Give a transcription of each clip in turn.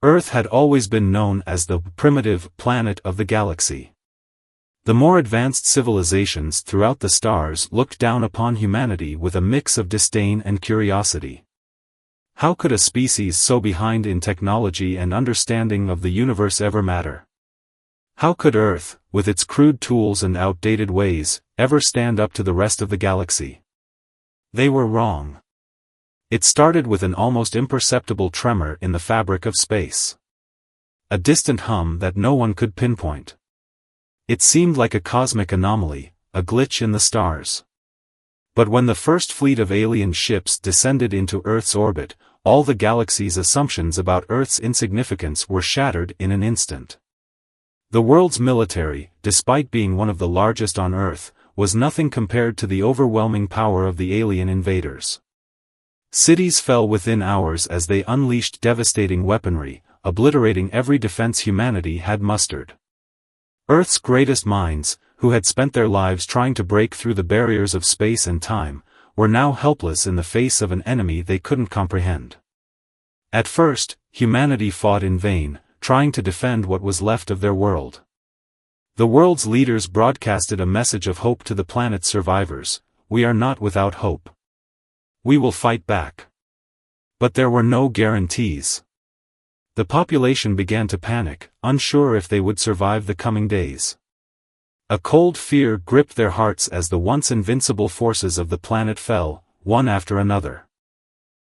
Earth had always been known as the primitive planet of the galaxy. The more advanced civilizations throughout the stars looked down upon humanity with a mix of disdain and curiosity. How could a species so behind in technology and understanding of the universe ever matter? How could Earth, with its crude tools and outdated ways, ever stand up to the rest of the galaxy? They were wrong. It started with an almost imperceptible tremor in the fabric of space. A distant hum that no one could pinpoint. It seemed like a cosmic anomaly, a glitch in the stars. But when the first fleet of alien ships descended into Earth's orbit, all the galaxy's assumptions about Earth's insignificance were shattered in an instant. The world's military, despite being one of the largest on Earth, was nothing compared to the overwhelming power of the alien invaders. Cities fell within hours as they unleashed devastating weaponry, obliterating every defense humanity had mustered. Earth's greatest minds, who had spent their lives trying to break through the barriers of space and time, were now helpless in the face of an enemy they couldn't comprehend. At first, humanity fought in vain, trying to defend what was left of their world. The world's leaders broadcasted a message of hope to the planet's survivors: "We are not without hope. We will fight back." But there were no guarantees. The population began to panic, unsure if they would survive the coming days. A cold fear gripped their hearts as the once invincible forces of the planet fell, one after another.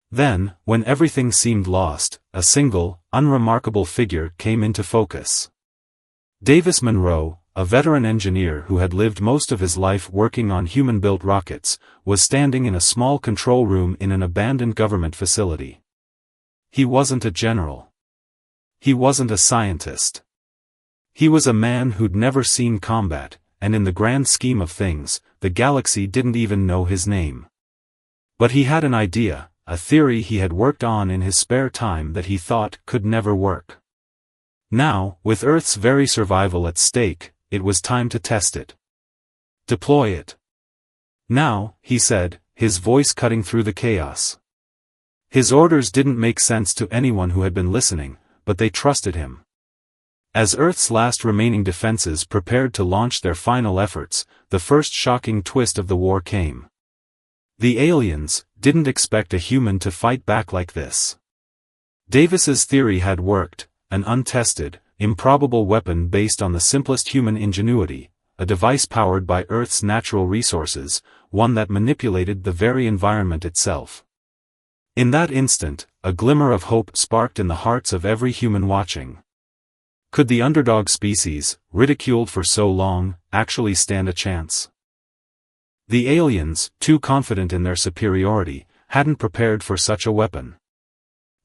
Then, when everything seemed lost, a single, unremarkable figure came into focus. Davis Monroe, a veteran engineer who had lived most of his life working on human-built rockets, was standing in a small control room in an abandoned government facility. He wasn't a general. He wasn't a scientist. He was a man who'd never seen combat, and in the grand scheme of things, the galaxy didn't even know his name. But he had an idea, a theory he had worked on in his spare time that he thought could never work. Now, with Earth's very survival at stake, it was time to test it. Deploy it. Now, he said, his voice cutting through the chaos. His orders didn't make sense to anyone who had been listening, but they trusted him. As Earth's last remaining defenses prepared to launch their final efforts, the first shocking twist of the war came. The aliens didn't expect a human to fight back like this. Davis's theory had worked, an untested, improbable weapon based on the simplest human ingenuity, a device powered by Earth's natural resources, one that manipulated the very environment itself. In that instant, a glimmer of hope sparked in the hearts of every human watching. Could the underdog species, ridiculed for so long, actually stand a chance? The aliens, too confident in their superiority, hadn't prepared for such a weapon.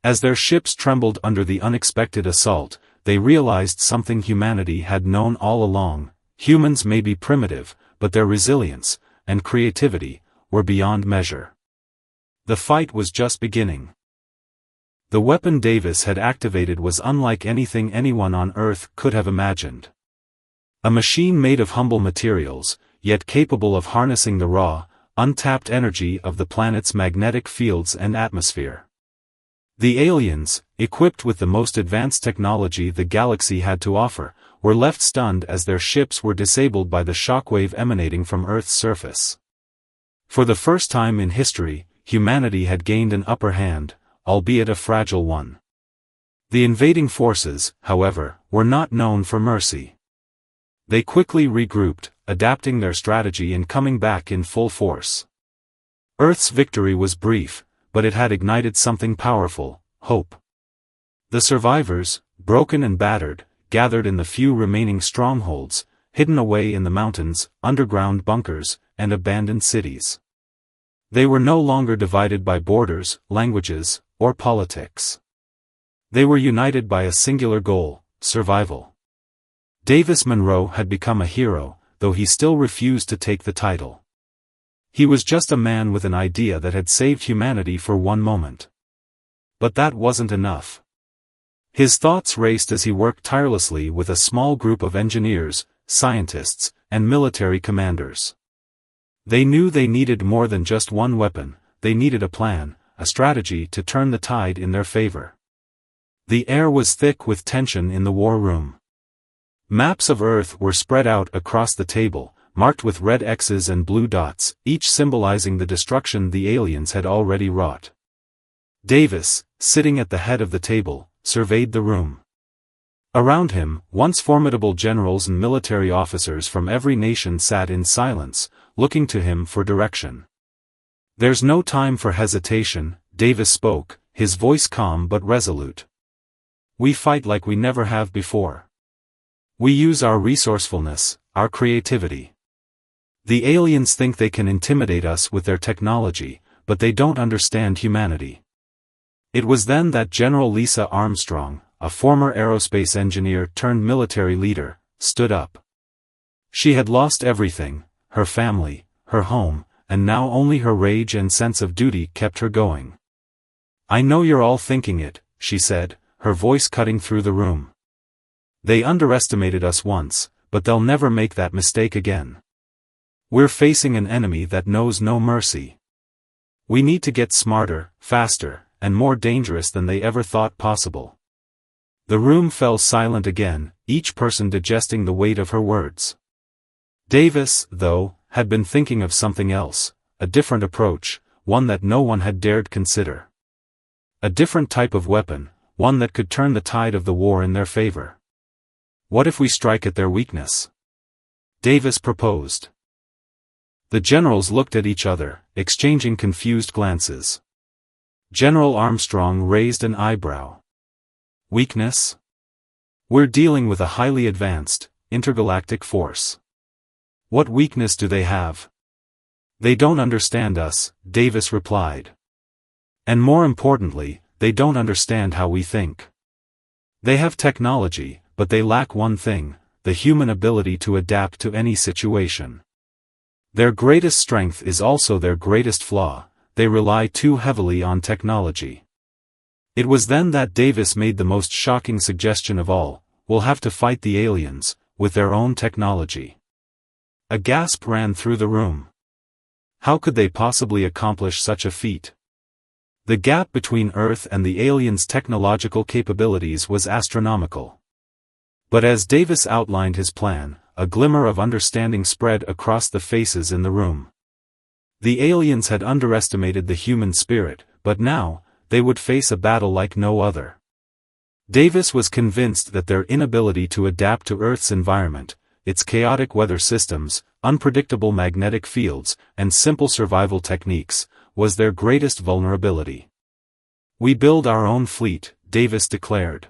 As their ships trembled under the unexpected assault, they realized something humanity had known all along: humans may be primitive, but their resilience and creativity were beyond measure. The fight was just beginning. The weapon Davis had activated was unlike anything anyone on Earth could have imagined. A machine made of humble materials, yet capable of harnessing the raw, untapped energy of the planet's magnetic fields and atmosphere. The aliens, equipped with the most advanced technology the galaxy had to offer, were left stunned as their ships were disabled by the shockwave emanating from Earth's surface. For the first time in history, humanity had gained an upper hand, albeit a fragile one. The invading forces, however, were not known for mercy. They quickly regrouped, adapting their strategy and coming back in full force. Earth's victory was brief, but it had ignited something powerful: hope. The survivors, broken and battered, gathered in the few remaining strongholds, hidden away in the mountains, underground bunkers, and abandoned cities. They were no longer divided by borders, languages, or politics. They were united by a singular goal: survival. Davis Monroe had become a hero, though he still refused to take the title. He was just a man with an idea that had saved humanity for one moment. But that wasn't enough. His thoughts raced as he worked tirelessly with a small group of engineers, scientists, and military commanders. They knew they needed more than just one weapon. They needed a plan, a strategy to turn the tide in their favor. The air was thick with tension in the war room. Maps of Earth were spread out across the table, marked with red X's and blue dots, each symbolizing the destruction the aliens had already wrought. Davis, sitting at the head of the table, surveyed the room. Around him, once formidable generals and military officers from every nation sat in silence, looking to him for direction. "There's no time for hesitation," Davis spoke, his voice calm but resolute. "We fight like we never have before. We use our resourcefulness, our creativity. The aliens think they can intimidate us with their technology, but they don't understand humanity." It was then that General Lisa Armstrong, a former aerospace engineer turned military leader, stood up. She had lost everything, her family, her home, and now only her rage and sense of duty kept her going. "I know you're all thinking it," she said, her voice cutting through the room. "They underestimated us once, but they'll never make that mistake again. We're facing an enemy that knows no mercy. We need to get smarter, faster, and more dangerous than they ever thought possible." The room fell silent again, each person digesting the weight of her words. Davis, though, had been thinking of something else, a different approach, one that no one had dared consider. A different type of weapon, one that could turn the tide of the war in their favor. "What if we strike at their weakness?" Davis proposed. The generals looked at each other, exchanging confused glances. General Armstrong raised an eyebrow. "Weakness? We're dealing with a highly advanced, intergalactic force. What weakness do they have?" "They don't understand us," Davis replied. "And more importantly, they don't understand how we think. They have technology, but they lack one thing, the human ability to adapt to any situation. Their greatest strength is also their greatest flaw, they rely too heavily on technology." It was then that Davis made the most shocking suggestion of all: "We'll have to fight the aliens, with their own technology." A gasp ran through the room. How could they possibly accomplish such a feat? The gap between Earth and the aliens' technological capabilities was astronomical. But as Davis outlined his plan, a glimmer of understanding spread across the faces in the room. The aliens had underestimated the human spirit, but now, they would face a battle like no other. Davis was convinced that their inability to adapt to Earth's environment, its chaotic weather systems, unpredictable magnetic fields, and simple survival techniques, was their greatest vulnerability. "We build our own fleet," Davis declared.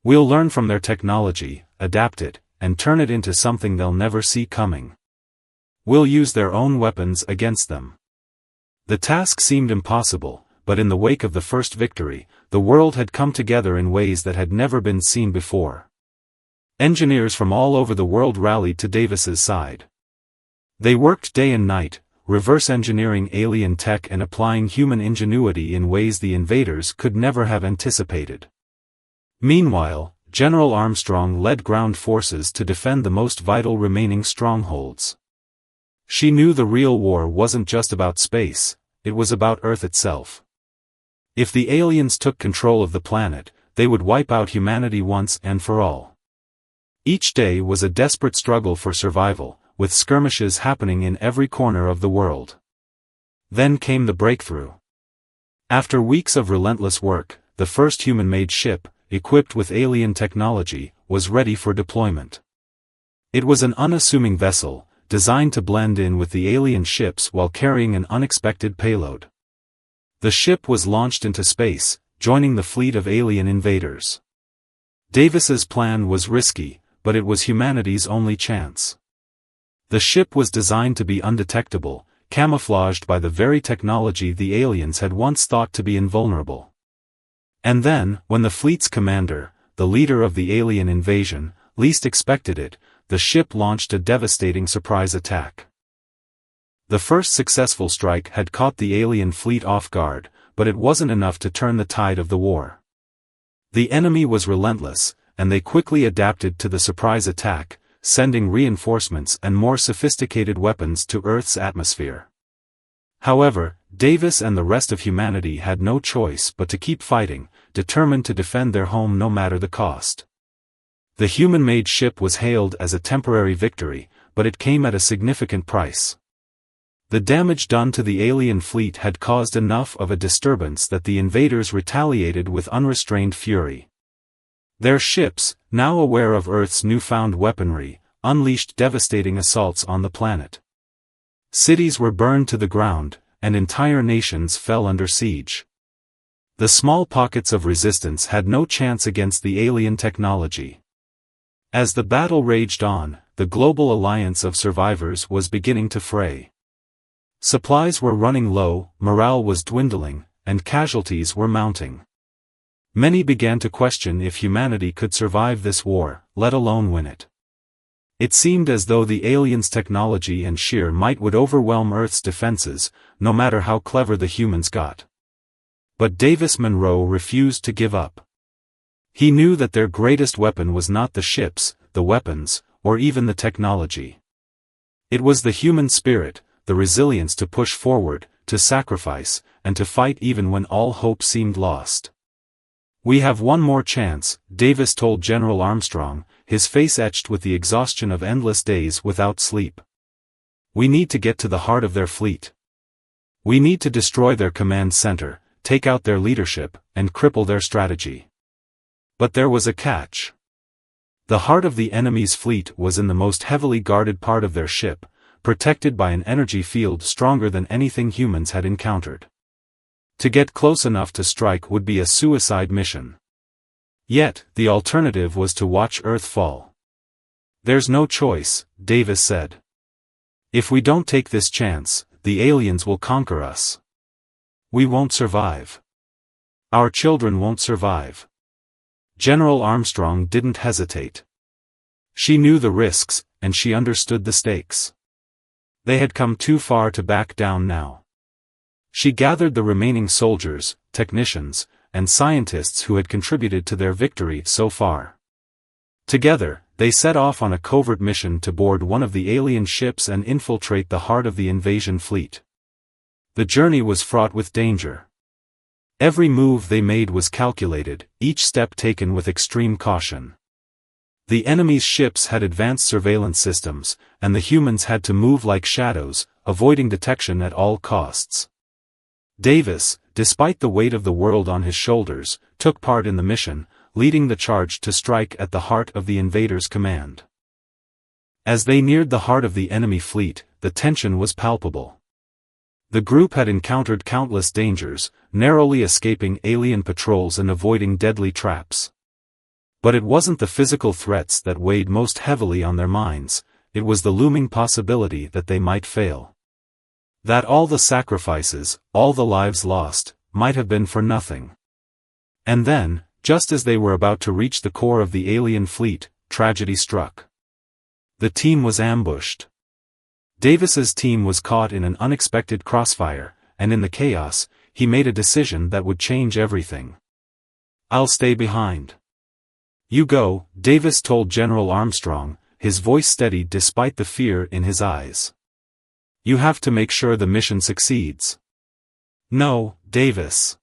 "We'll learn from their technology, adapt it, and turn it into something they'll never see coming. We'll use their own weapons against them." The task seemed impossible, but in the wake of the first victory, the world had come together in ways that had never been seen before. Engineers from all over the world rallied to Davis's side. They worked day and night, reverse engineering alien tech and applying human ingenuity in ways the invaders could never have anticipated. Meanwhile, General Armstrong led ground forces to defend the most vital remaining strongholds. She knew the real war wasn't just about space, it was about Earth itself. If the aliens took control of the planet, they would wipe out humanity once and for all. Each day was a desperate struggle for survival, with skirmishes happening in every corner of the world. Then came the breakthrough. After weeks of relentless work, the first human-made ship, equipped with alien technology, was ready for deployment. It was an unassuming vessel, designed to blend in with the alien ships while carrying an unexpected payload. The ship was launched into space, joining the fleet of alien invaders. Davis's plan was risky, but it was humanity's only chance. The ship was designed to be undetectable, camouflaged by the very technology the aliens had once thought to be invulnerable. And then, when the fleet's commander, the leader of the alien invasion, least expected it, the ship launched a devastating surprise attack. The first successful strike had caught the alien fleet off guard, but it wasn't enough to turn the tide of the war. The enemy was relentless, and they quickly adapted to the surprise attack, sending reinforcements and more sophisticated weapons to Earth's atmosphere. However, Davis and the rest of humanity had no choice but to keep fighting, determined to defend their home no matter the cost. The human-made ship was hailed as a temporary victory, but it came at a significant price. The damage done to the alien fleet had caused enough of a disturbance that the invaders retaliated with unrestrained fury. Their ships, now aware of Earth's newfound weaponry, unleashed devastating assaults on the planet. Cities were burned to the ground, and entire nations fell under siege. The small pockets of resistance had no chance against the alien technology. As the battle raged on, the global alliance of survivors was beginning to fray. Supplies were running low, morale was dwindling, and casualties were mounting. Many began to question if humanity could survive this war, let alone win it. It seemed as though the aliens' technology and sheer might would overwhelm Earth's defenses, no matter how clever the humans got. But Davis Monroe refused to give up. He knew that their greatest weapon was not the ships, the weapons, or even the technology. It was the human spirit, the resilience to push forward, to sacrifice, and to fight even when all hope seemed lost. "We have one more chance," Davis told General Armstrong, his face etched with the exhaustion of endless days without sleep. "We need to get to the heart of their fleet. We need to destroy their command center, take out their leadership, and cripple their strategy." But there was a catch. The heart of the enemy's fleet was in the most heavily guarded part of their ship, protected by an energy field stronger than anything humans had encountered. To get close enough to strike would be a suicide mission. Yet, the alternative was to watch Earth fall. "There's no choice," Davis said. "If we don't take this chance, the aliens will conquer us. We won't survive. Our children won't survive." General Armstrong didn't hesitate. She knew the risks, and she understood the stakes. They had come too far to back down now. She gathered the remaining soldiers, technicians, and scientists who had contributed to their victory so far. Together, they set off on a covert mission to board one of the alien ships and infiltrate the heart of the invasion fleet. The journey was fraught with danger. Every move they made was calculated, each step taken with extreme caution. The enemy's ships had advanced surveillance systems, and the humans had to move like shadows, avoiding detection at all costs. Davis, despite the weight of the world on his shoulders, took part in the mission, leading the charge to strike at the heart of the invaders' command. As they neared the heart of the enemy fleet, the tension was palpable. The group had encountered countless dangers, narrowly escaping alien patrols and avoiding deadly traps. But it wasn't the physical threats that weighed most heavily on their minds, it was the looming possibility that they might fail. That all the sacrifices, all the lives lost, might have been for nothing. And then, just as they were about to reach the core of the alien fleet, tragedy struck. The team was ambushed. Davis's team was caught in an unexpected crossfire, and in the chaos, he made a decision that would change everything. "I'll stay behind." "You go," Davis told General Armstrong, his voice steady despite the fear in his eyes. "You have to make sure the mission succeeds." "No, Davis."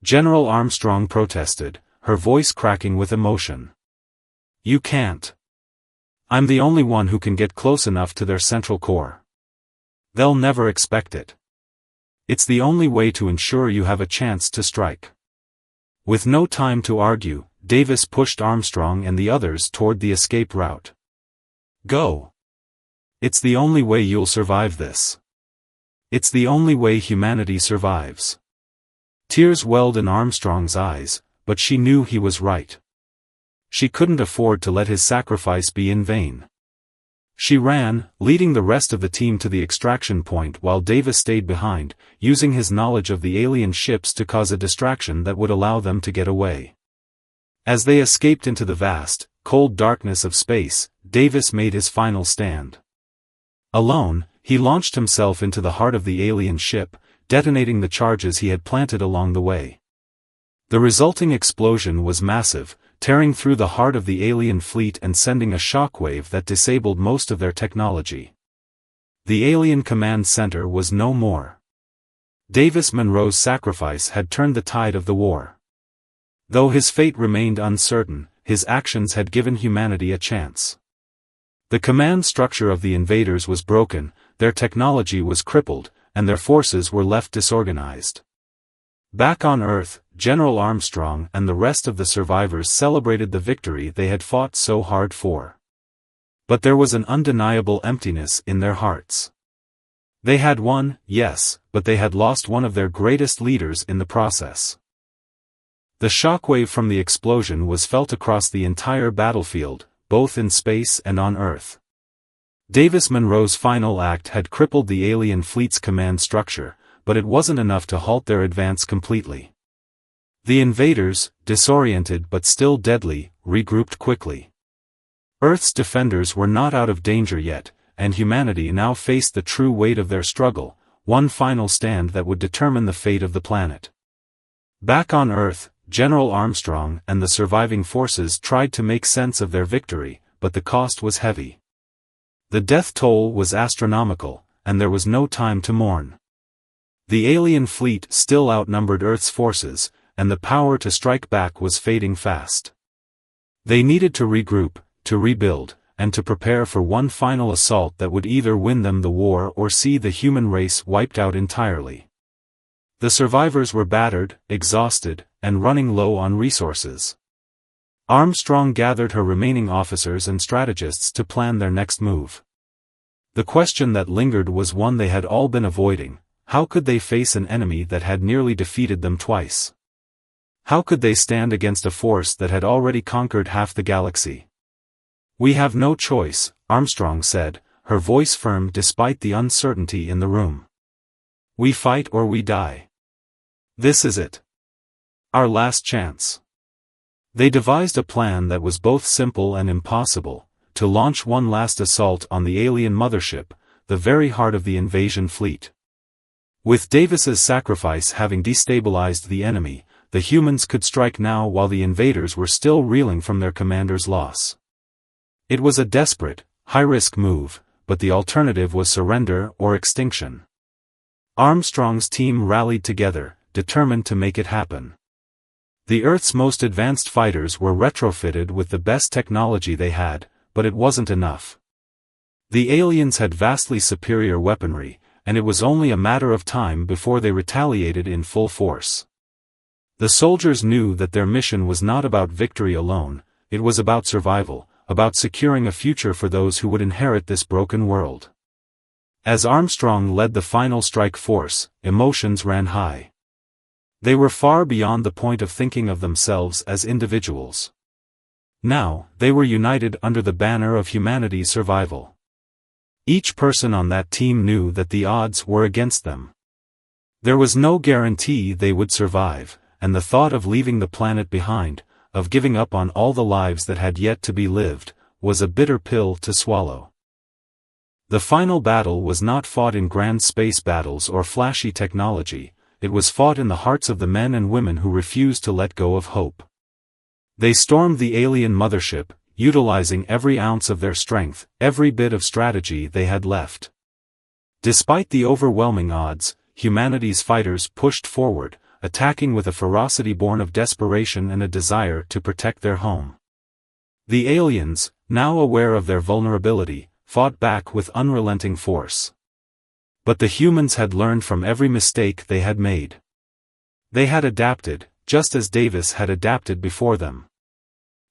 General Armstrong protested, her voice cracking with emotion. "You can't. I'm the only one who can get close enough to their central core. They'll never expect it. It's the only way to ensure you have a chance to strike." With no time to argue, Davis pushed Armstrong and the others toward the escape route. "Go. It's the only way you'll survive this. It's the only way humanity survives." Tears welled in Armstrong's eyes, but she knew he was right. She couldn't afford to let his sacrifice be in vain. She ran, leading the rest of the team to the extraction point while Davis stayed behind, using his knowledge of the alien ships to cause a distraction that would allow them to get away. As they escaped into the vast, cold darkness of space, Davis made his final stand. Alone, he launched himself into the heart of the alien ship, detonating the charges he had planted along the way. The resulting explosion was massive, tearing through the heart of the alien fleet and sending a shockwave that disabled most of their technology. The alien command center was no more. Davis Monroe's sacrifice had turned the tide of the war. Though his fate remained uncertain, his actions had given humanity a chance. The command structure of the invaders was broken, their technology was crippled, and their forces were left disorganized. Back on Earth, General Armstrong and the rest of the survivors celebrated the victory they had fought so hard for. But there was an undeniable emptiness in their hearts. They had won, yes, but they had lost one of their greatest leaders in the process. The shockwave from the explosion was felt across the entire battlefield, both in space and on Earth. Davis Monroe's final act had crippled the alien fleet's command structure, but it wasn't enough to halt their advance completely. The invaders, disoriented but still deadly, regrouped quickly. Earth's defenders were not out of danger yet, and humanity now faced the true weight of their struggle, one final stand that would determine the fate of the planet. Back on Earth, General Armstrong and the surviving forces tried to make sense of their victory, but the cost was heavy. The death toll was astronomical, and there was no time to mourn. The alien fleet still outnumbered Earth's forces, and the power to strike back was fading fast. They needed to regroup, to rebuild, and to prepare for one final assault that would either win them the war or see the human race wiped out entirely. The survivors were battered, exhausted, and running low on resources. Armstrong gathered her remaining officers and strategists to plan their next move. The question that lingered was one they had all been avoiding: how could they face an enemy that had nearly defeated them twice? How could they stand against a force that had already conquered half the galaxy? "We have no choice," Armstrong said, her voice firm despite the uncertainty in the room. "We fight or we die. This is it. Our last chance." They devised a plan that was both simple and impossible: to launch one last assault on the alien mothership, the very heart of the invasion fleet. With Davis's sacrifice having destabilized the enemy, the humans could strike now while the invaders were still reeling from their commander's loss. It was a desperate, high-risk move, but the alternative was surrender or extinction. Armstrong's team rallied together, determined to make it happen. The Earth's most advanced fighters were retrofitted with the best technology they had, but it wasn't enough. The aliens had vastly superior weaponry, and it was only a matter of time before they retaliated in full force. The soldiers knew that their mission was not about victory alone, it was about survival, about securing a future for those who would inherit this broken world. As Armstrong led the final strike force, emotions ran high. They were far beyond the point of thinking of themselves as individuals. Now, they were united under the banner of humanity's survival. Each person on that team knew that the odds were against them. There was no guarantee they would survive, and the thought of leaving the planet behind, of giving up on all the lives that had yet to be lived, was a bitter pill to swallow. The final battle was not fought in grand space battles or flashy technology, it was fought in the hearts of the men and women who refused to let go of hope. They stormed the alien mothership, utilizing every ounce of their strength, every bit of strategy they had left. Despite the overwhelming odds, humanity's fighters pushed forward, attacking with a ferocity born of desperation and a desire to protect their home. The aliens, now aware of their vulnerability, fought back with unrelenting force. But the humans had learned from every mistake they had made. They had adapted, just as Davis had adapted before them.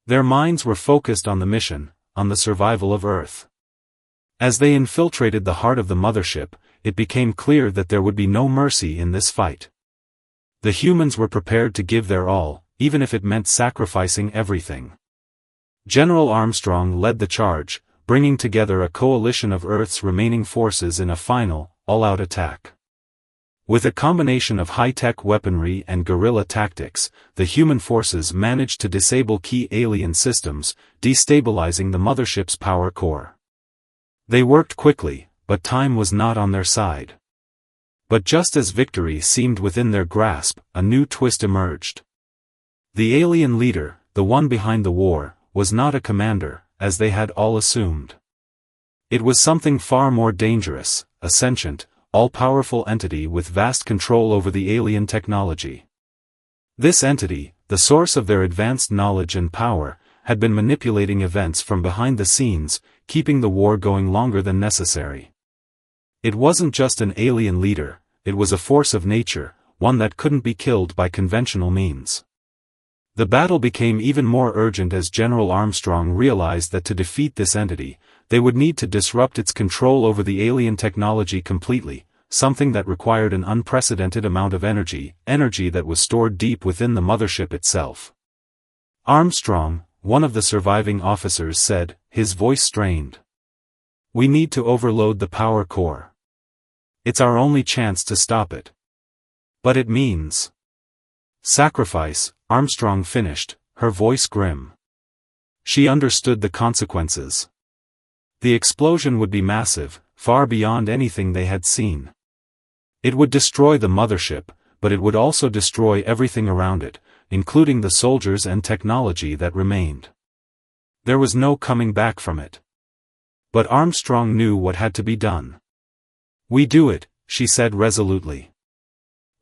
Their minds were focused on the mission, on the survival of Earth. As they infiltrated the heart of the mothership, it became clear that there would be no mercy in this fight. The humans were prepared to give their all, even if it meant sacrificing everything. General Armstrong led the charge, bringing together a coalition of Earth's remaining forces in a final, all-out attack. With a combination of high-tech weaponry and guerrilla tactics, the human forces managed to disable key alien systems, destabilizing the mothership's power core. They worked quickly, but time was not on their side. But just as victory seemed within their grasp, a new twist emerged. The alien leader, the one behind the war, was not a commander, as they had all assumed. It was something far more dangerous, a sentient, all-powerful entity with vast control over the alien technology. This entity, the source of their advanced knowledge and power, had been manipulating events from behind the scenes, keeping the war going longer than necessary. It wasn't just an alien leader, it was a force of nature, one that couldn't be killed by conventional means. The battle became even more urgent as General Armstrong realized that to defeat this entity, they would need to disrupt its control over the alien technology completely, something that required an unprecedented amount of energy that was stored deep within the mothership itself. Armstrong, one of the surviving officers, said, his voice strained. "We need to overload the power core. It's our only chance to stop it. But it means sacrifice," Armstrong finished, her voice grim. She understood the consequences. The explosion would be massive, far beyond anything they had seen. It would destroy the mothership, but it would also destroy everything around it, including the soldiers and technology that remained. There was no coming back from it. But Armstrong knew what had to be done. "We do it," she said resolutely.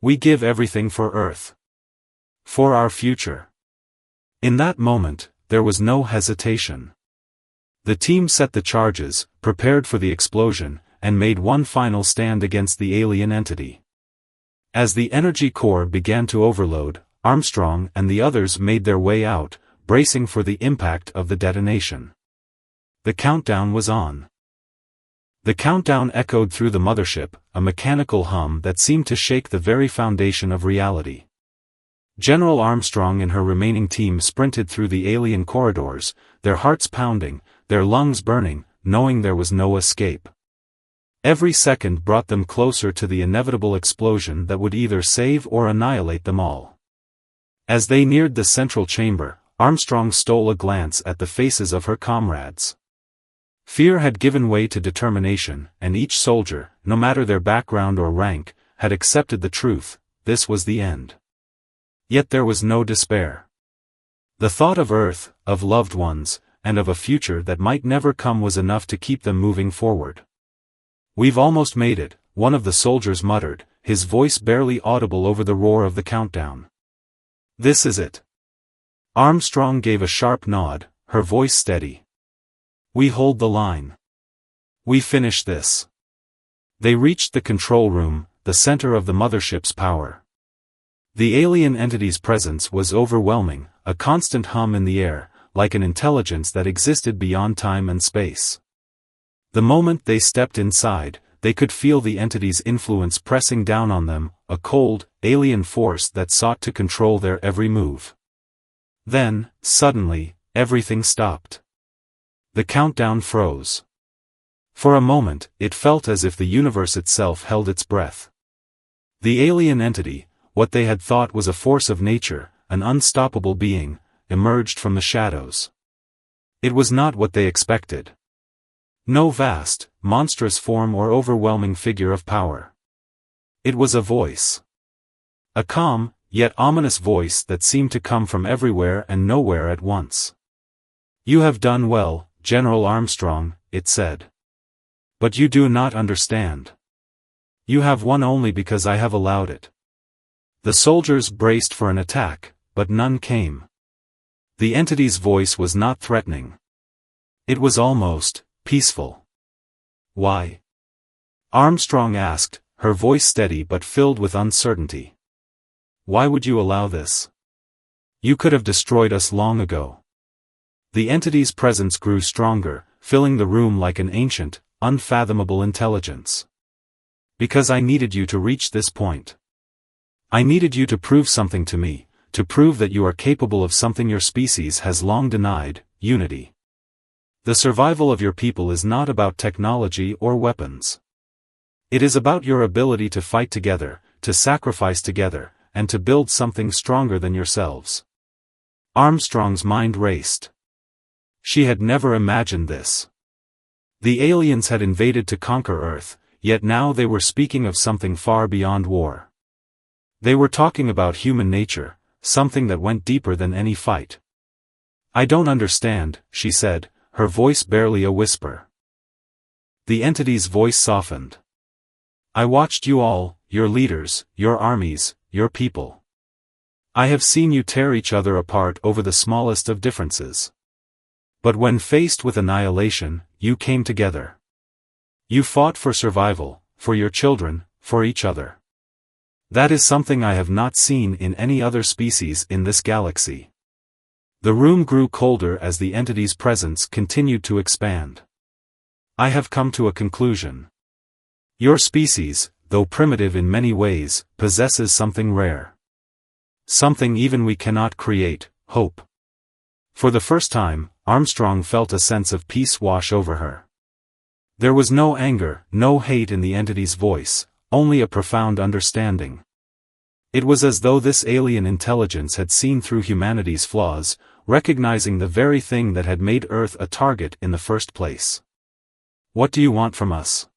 "We give everything for Earth. For our future." In that moment, there was no hesitation. The team set the charges, prepared for the explosion, and made one final stand against the alien entity. As the energy core began to overload, Armstrong and the others made their way out, bracing for the impact of the detonation. The countdown was on. The countdown echoed through the mothership, a mechanical hum that seemed to shake the very foundation of reality. General Armstrong and her remaining team sprinted through the alien corridors, their hearts pounding, their lungs burning, knowing there was no escape. Every second brought them closer to the inevitable explosion that would either save or annihilate them all. As they neared the central chamber, Armstrong stole a glance at the faces of her comrades. Fear had given way to determination, and each soldier, no matter their background or rank, had accepted the truth: this was the end. Yet there was no despair. The thought of Earth, of loved ones, and of a future that might never come was enough to keep them moving forward. "We've almost made it," one of the soldiers muttered, his voice barely audible over the roar of the countdown. "This is it." Armstrong gave a sharp nod, her voice steady. "We hold the line. We finish this." They reached the control room, the center of the mothership's power. The alien entity's presence was overwhelming, a constant hum in the air, like an intelligence that existed beyond time and space. The moment they stepped inside, they could feel the entity's influence pressing down on them, a cold, alien force that sought to control their every move. Then, suddenly, everything stopped. The countdown froze. For a moment, it felt as if the universe itself held its breath. The alien entity, what they had thought was a force of nature, an unstoppable being, emerged from the shadows. It was not what they expected. No vast, monstrous form or overwhelming figure of power. It was a voice. A calm, yet ominous voice that seemed to come from everywhere and nowhere at once. "You have done well, General Armstrong," it said. "But you do not understand. You have won only because I have allowed it." The soldiers braced for an attack, but none came. The entity's voice was not threatening. It was almost peaceful. "Why?" Armstrong asked, her voice steady but filled with uncertainty. "Why would you allow this? You could have destroyed us long ago." The entity's presence grew stronger, filling the room like an ancient, unfathomable intelligence. "Because I needed you to reach this point. I needed you to prove something to me, to prove that you are capable of something your species has long denied: unity. The survival of your people is not about technology or weapons. It is about your ability to fight together, to sacrifice together, and to build something stronger than yourselves." Armstrong's mind raced. She had never imagined this. The aliens had invaded to conquer Earth, yet now they were speaking of something far beyond war. They were talking about human nature, something that went deeper than any fight. "I don't understand," she said, her voice barely a whisper. The entity's voice softened. I watched you all, your leaders, your armies, your people. I have seen you tear each other apart over the smallest of differences. But when faced with annihilation, you came together. You fought for survival, for your children, for each other. That is something I have not seen in any other species in this galaxy. The room grew colder as the entity's presence continued to expand. I have come to a conclusion. Your species, though primitive in many ways, possesses something rare. Something even we cannot create, hope. For the first time, Armstrong felt a sense of peace wash over her. There was no anger, no hate in the entity's voice, only a profound understanding. It was as though this alien intelligence had seen through humanity's flaws, recognizing the very thing that had made Earth a target in the first place. What do you want from us?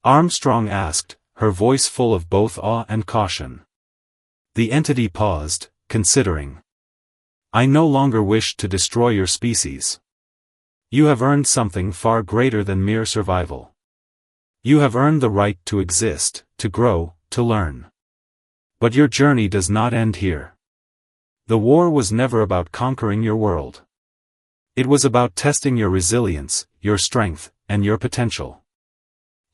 Armstrong asked, her voice full of both awe and caution. The entity paused, considering. I no longer wish to destroy your species. You have earned something far greater than mere survival. You have earned the right to exist, to grow, to learn. But your journey does not end here. The war was never about conquering your world. It was about testing your resilience, your strength, and your potential.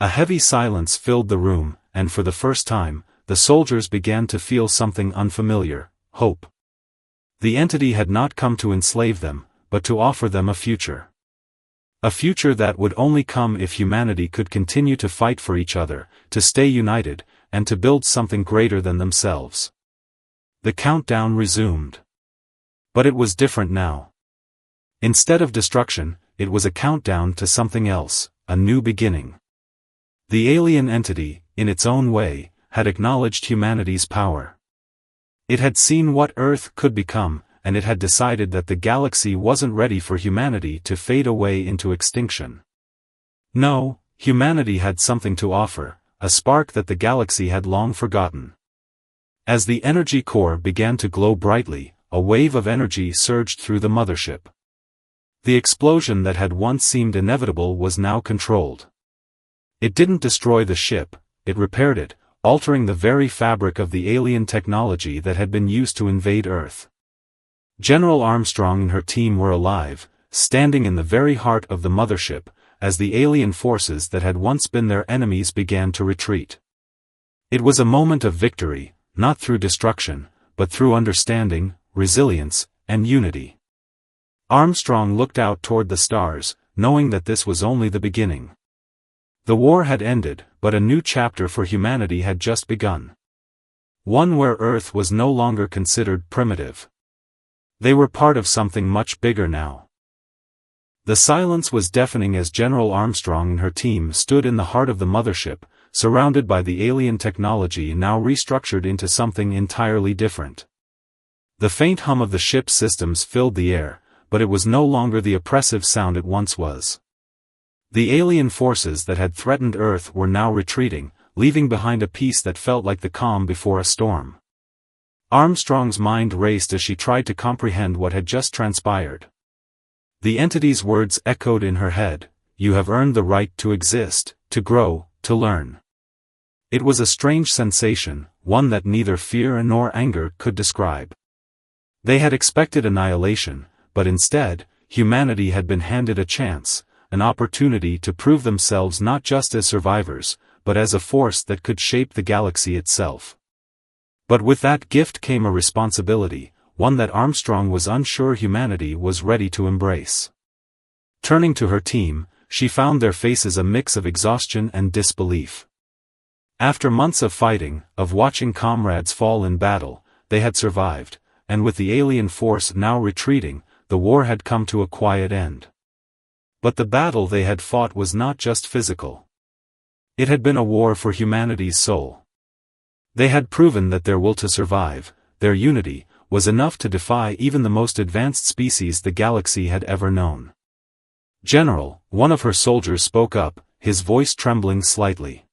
A heavy silence filled the room, and for the first time, the soldiers began to feel something unfamiliar, hope. The entity had not come to enslave them, but to offer them a future. A future that would only come if humanity could continue to fight for each other, to stay united, and to build something greater than themselves. The countdown resumed. But it was different now. Instead of destruction, it was a countdown to something else, a new beginning. The alien entity, in its own way, had acknowledged humanity's power. It had seen what Earth could become, and it had decided that the galaxy wasn't ready for humanity to fade away into extinction. No, humanity had something to offer, a spark that the galaxy had long forgotten. As the energy core began to glow brightly, a wave of energy surged through the mothership. The explosion that had once seemed inevitable was now controlled. It didn't destroy the ship, it repaired it, altering the very fabric of the alien technology that had been used to invade Earth. General Armstrong and her team were alive, standing in the very heart of the mothership, as the alien forces that had once been their enemies began to retreat. It was a moment of victory, not through destruction, but through understanding, resilience, and unity. Armstrong looked out toward the stars, knowing that this was only the beginning. The war had ended, but a new chapter for humanity had just begun. One where Earth was no longer considered primitive. They were part of something much bigger now. The silence was deafening as General Armstrong and her team stood in the heart of the mothership, surrounded by the alien technology now restructured into something entirely different. The faint hum of the ship's systems filled the air, but it was no longer the oppressive sound it once was. The alien forces that had threatened Earth were now retreating, leaving behind a peace that felt like the calm before a storm. Armstrong's mind raced as she tried to comprehend what had just transpired. The entity's words echoed in her head, "You have earned the right to exist, to grow, to learn." It was a strange sensation, one that neither fear nor anger could describe. They had expected annihilation, but instead, humanity had been handed a chance, an opportunity to prove themselves not just as survivors, but as a force that could shape the galaxy itself. But with that gift came a responsibility, one that Armstrong was unsure humanity was ready to embrace. Turning to her team, she found their faces a mix of exhaustion and disbelief. After months of fighting, of watching comrades fall in battle, they had survived, and with the alien force now retreating, the war had come to a quiet end. But the battle they had fought was not just physical. It had been a war for humanity's soul. They had proven that their will to survive, their unity, was enough to defy even the most advanced species the galaxy had ever known. "General," one of her soldiers spoke up, his voice trembling slightly.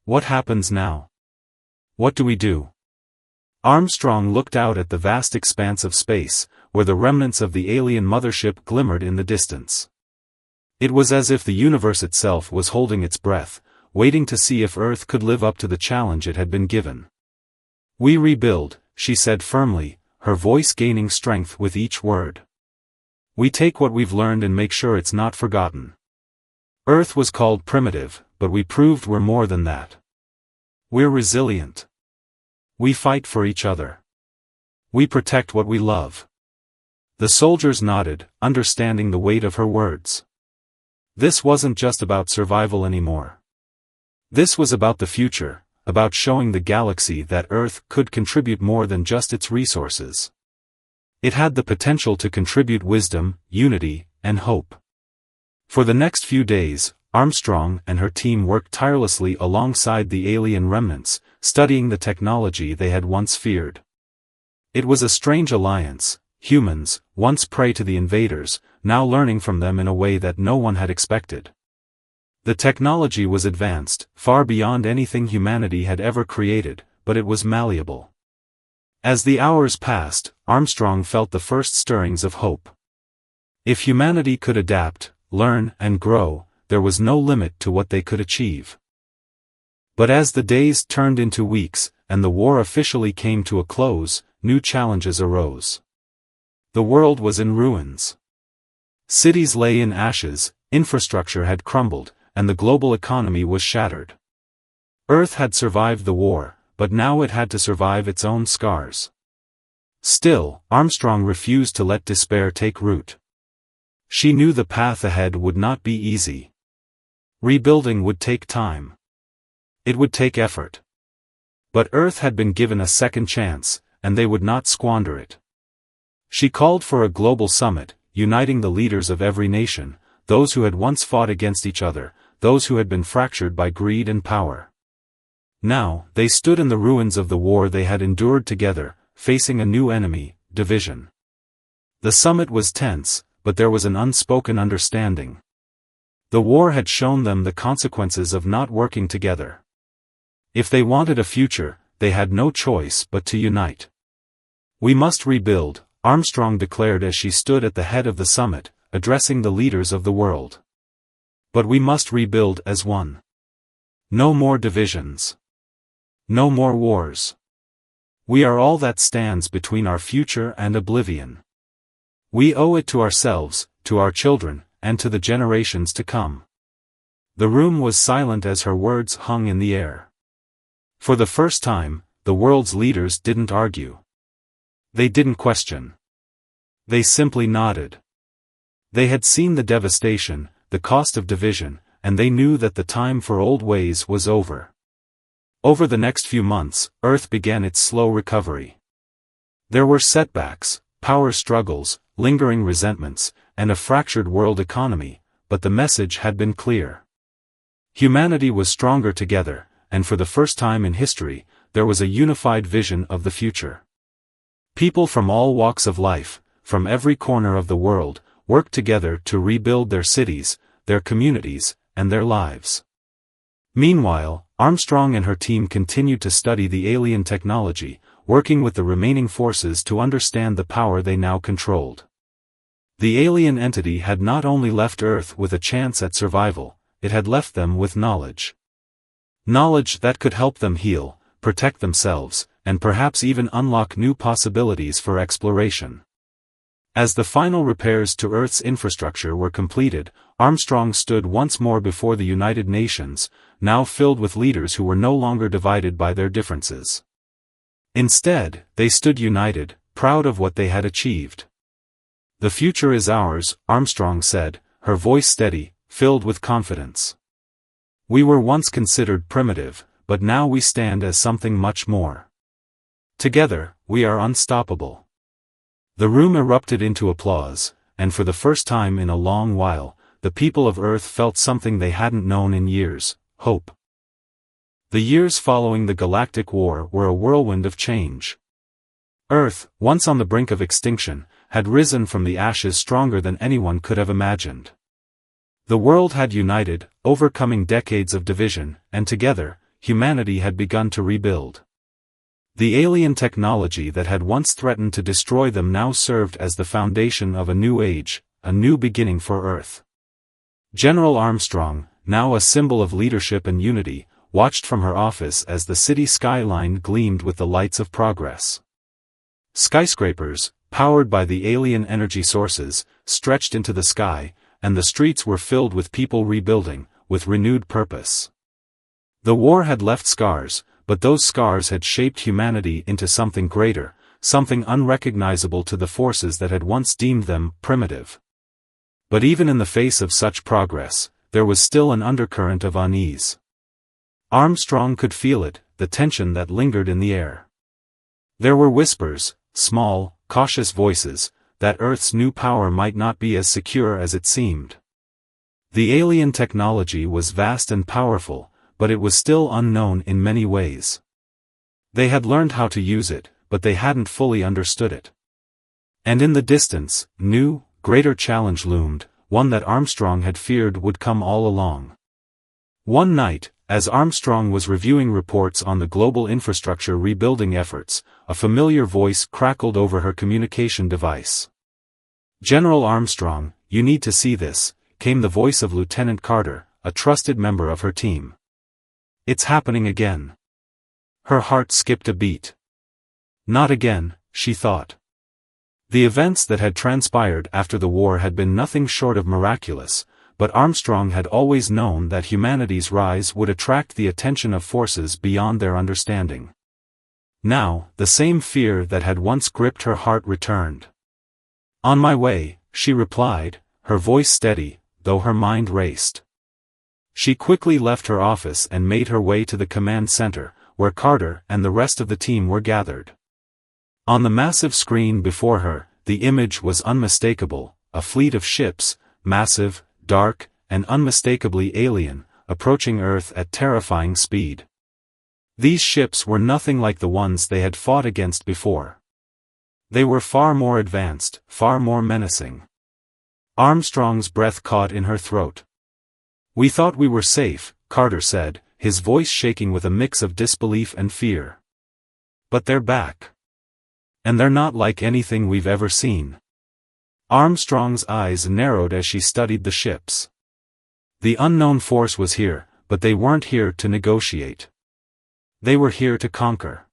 "What happens now? What do we do?" Armstrong looked out at the vast expanse of space, where the remnants of the alien mothership glimmered in the distance. It was as if the universe itself was holding its breath, waiting to see if Earth could live up to the challenge it had been given. "We rebuild," she said firmly, her voice gaining strength with each word. "We take what we've learned and make sure it's not forgotten. Earth was called primitive, but we proved we're more than that. We're resilient. We fight for each other. We protect what we love." The soldiers nodded, understanding the weight of her words. This wasn't just about survival anymore. This was about the future, about showing the galaxy that Earth could contribute more than just its resources. It had the potential to contribute wisdom, unity, and hope. For the next few days, Armstrong and her team worked tirelessly alongside the alien remnants, studying the technology they had once feared. It was a strange alliance, humans, once prey to the invaders, now learning from them in a way that no one had expected. The technology was advanced, far beyond anything humanity had ever created, but it was malleable. As the hours passed, Armstrong felt the first stirrings of hope. If humanity could adapt, learn, and grow, there was no limit to what they could achieve. But as the days turned into weeks, and the war officially came to a close, new challenges arose. The world was in ruins. Cities lay in ashes, infrastructure had crumbled, and the global economy was shattered. Earth had survived the war, but now it had to survive its own scars. Still, Armstrong refused to let despair take root. She knew the path ahead would not be easy. Rebuilding would take time. It would take effort. But Earth had been given a second chance, and they would not squander it. She called for a global summit, uniting the leaders of every nation, those who had once fought against each other, those who had been fractured by greed and power. Now, they stood in the ruins of the war they had endured together, facing a new enemy, division. The summit was tense, but there was an unspoken understanding. The war had shown them the consequences of not working together. If they wanted a future, they had no choice but to unite. "We must rebuild," Armstrong declared as she stood at the head of the summit, addressing the leaders of the world. "But we must rebuild as one. No more divisions. No more wars. We are all that stands between our future and oblivion. We owe it to ourselves, to our children, and to the generations to come." The room was silent as her words hung in the air. For the first time, the world's leaders didn't argue. They didn't question. They simply nodded. They had seen the devastation, the cost of division, and they knew that the time for old ways was over. Over the next few months, Earth began its slow recovery. There were setbacks, power struggles, lingering resentments, and a fractured world economy, but the message had been clear. Humanity was stronger together, and for the first time in history, there was a unified vision of the future. People from all walks of life, from every corner of the world, worked together to rebuild their cities, their communities, and their lives. Meanwhile, Armstrong and her team continued to study the alien technology, working with the remaining forces to understand the power they now controlled. The alien entity had not only left Earth with a chance at survival, it had left them with knowledge. Knowledge that could help them heal, protect themselves, and perhaps even unlock new possibilities for exploration. As the final repairs to Earth's infrastructure were completed, Armstrong stood once more before the United Nations, now filled with leaders who were no longer divided by their differences. Instead, they stood united, proud of what they had achieved. "The future is ours," Armstrong said, her voice steady, filled with confidence. "We were once considered primitive, but now we stand as something much more. Together, we are unstoppable." The room erupted into applause, and for the first time in a long while, the people of Earth felt something they hadn't known in years: hope. The years following the Galactic War were a whirlwind of change. Earth, once on the brink of extinction, had risen from the ashes stronger than anyone could have imagined. The world had united, overcoming decades of division, and together, humanity had begun to rebuild. The alien technology that had once threatened to destroy them now served as the foundation of a new age, a new beginning for Earth. General Armstrong, now a symbol of leadership and unity, watched from her office as the city skyline gleamed with the lights of progress. Skyscrapers, powered by the alien energy sources, stretched into the sky, and the streets were filled with people rebuilding, with renewed purpose. The war had left scars, but those scars had shaped humanity into something greater, something unrecognizable to the forces that had once deemed them primitive. But even in the face of such progress, there was still an undercurrent of unease. Armstrong could feel it, the tension that lingered in the air. There were whispers, small, cautious voices, that Earth's new power might not be as secure as it seemed. The alien technology was vast and powerful, but it was still unknown in many ways. They had learned how to use it, but they hadn't fully understood it. And in the distance, new, greater challenge loomed, one that Armstrong had feared would come all along. One night, as Armstrong was reviewing reports on the global infrastructure rebuilding efforts, a familiar voice crackled over her communication device. "General Armstrong, you need to see this," came the voice of Lieutenant Carter, a trusted member of her team. "It's happening again." Her heart skipped a beat. Not again, she thought. The events that had transpired after the war had been nothing short of miraculous, but Armstrong had always known that humanity's rise would attract the attention of forces beyond their understanding. Now, the same fear that had once gripped her heart returned. "On my way," she replied, her voice steady, though her mind raced. She quickly left her office and made her way to the command center, where Carter and the rest of the team were gathered. On the massive screen before her, the image was unmistakable, a fleet of ships, massive, dark, and unmistakably alien, approaching Earth at terrifying speed. These ships were nothing like the ones they had fought against before. They were far more advanced, far more menacing. Armstrong's breath caught in her throat. "We thought we were safe," Carter said, his voice shaking with a mix of disbelief and fear. "But they're back. And they're not like anything we've ever seen." Armstrong's eyes narrowed as she studied the ships. The unknown force was here, but they weren't here to negotiate. They were here to conquer.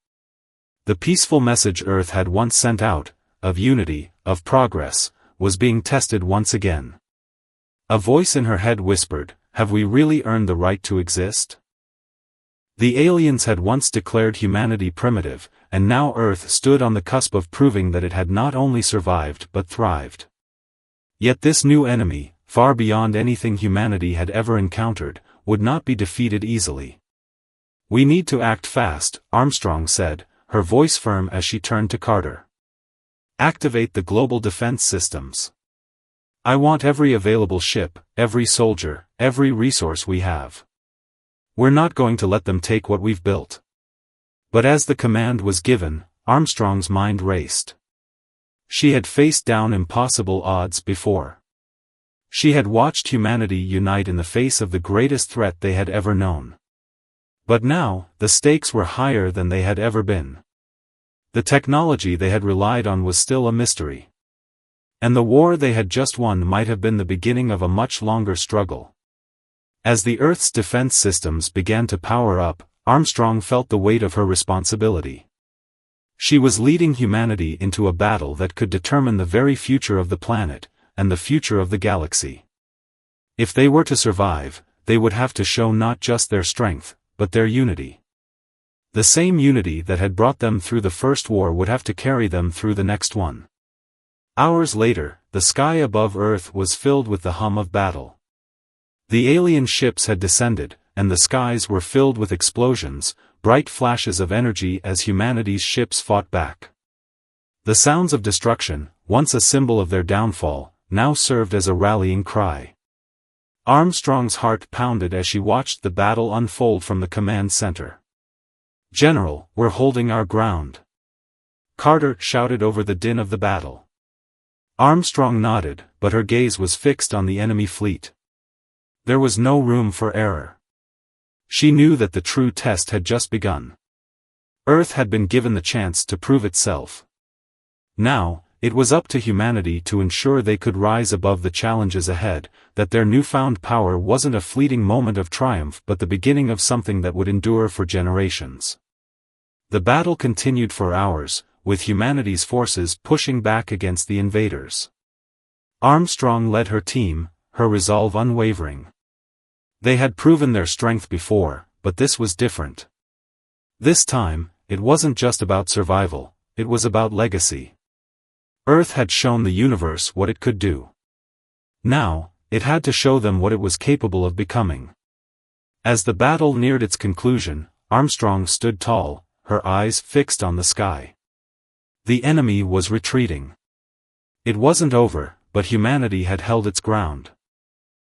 The peaceful message Earth had once sent out, of unity, of progress, was being tested once again. A voice in her head whispered, "Have we really earned the right to exist?" The aliens had once declared humanity primitive, and now Earth stood on the cusp of proving that it had not only survived but thrived. Yet this new enemy, far beyond anything humanity had ever encountered, would not be defeated easily. "We need to act fast," Armstrong said, her voice firm as she turned to Carter. "Activate the global defense systems. I want every available ship, every soldier, every resource we have. We're not going to let them take what we've built." But as the command was given, Armstrong's mind raced. She had faced down impossible odds before. She had watched humanity unite in the face of the greatest threat they had ever known. But now, the stakes were higher than they had ever been. The technology they had relied on was still a mystery. And the war they had just won might have been the beginning of a much longer struggle. As the Earth's defense systems began to power up, Armstrong felt the weight of her responsibility. She was leading humanity into a battle that could determine the very future of the planet, and the future of the galaxy. If they were to survive, they would have to show not just their strength, but their unity. The same unity that had brought them through the first war would have to carry them through the next one. Hours later, the sky above Earth was filled with the hum of battle. The alien ships had descended, and the skies were filled with explosions, bright flashes of energy as humanity's ships fought back. The sounds of destruction, once a symbol of their downfall, now served as a rallying cry. Armstrong's heart pounded as she watched the battle unfold from the command center. "General, we're holding our ground," Carter shouted over the din of the battle. Armstrong nodded, but her gaze was fixed on the enemy fleet. There was no room for error. She knew that the true test had just begun. Earth had been given the chance to prove itself. Now, It was up to humanity to ensure they could rise above the challenges ahead, that their newfound power wasn't a fleeting moment of triumph but the beginning of something that would endure for generations. The battle continued for hours, with humanity's forces pushing back against the invaders. Armstrong led her team, her resolve unwavering. They had proven their strength before, but this was different. This time, it wasn't just about survival, it was about legacy. Earth had shown the universe what it could do. Now, it had to show them what it was capable of becoming. As the battle neared its conclusion, Armstrong stood tall, her eyes fixed on the sky. The enemy was retreating. It wasn't over, but humanity had held its ground.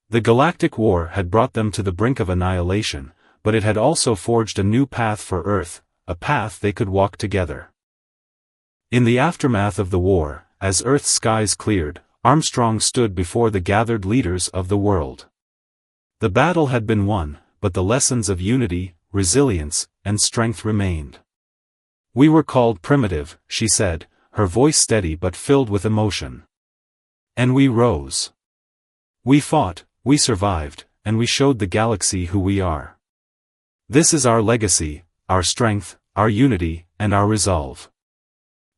The Galactic War had brought them to the brink of annihilation, but it had also forged a new path for Earth, a path they could walk together. In the aftermath of the war, as Earth's skies cleared, Armstrong stood before the gathered leaders of the world. The battle had been won, but the lessons of unity, resilience, and strength remained. "We were called primitive," she said, her voice steady but filled with emotion. "And we rose. We fought, we survived, and we showed the galaxy who we are. This is our legacy, our strength, our unity, and our resolve."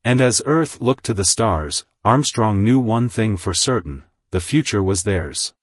And as Earth looked to the stars, Armstrong knew one thing for certain: the future was theirs.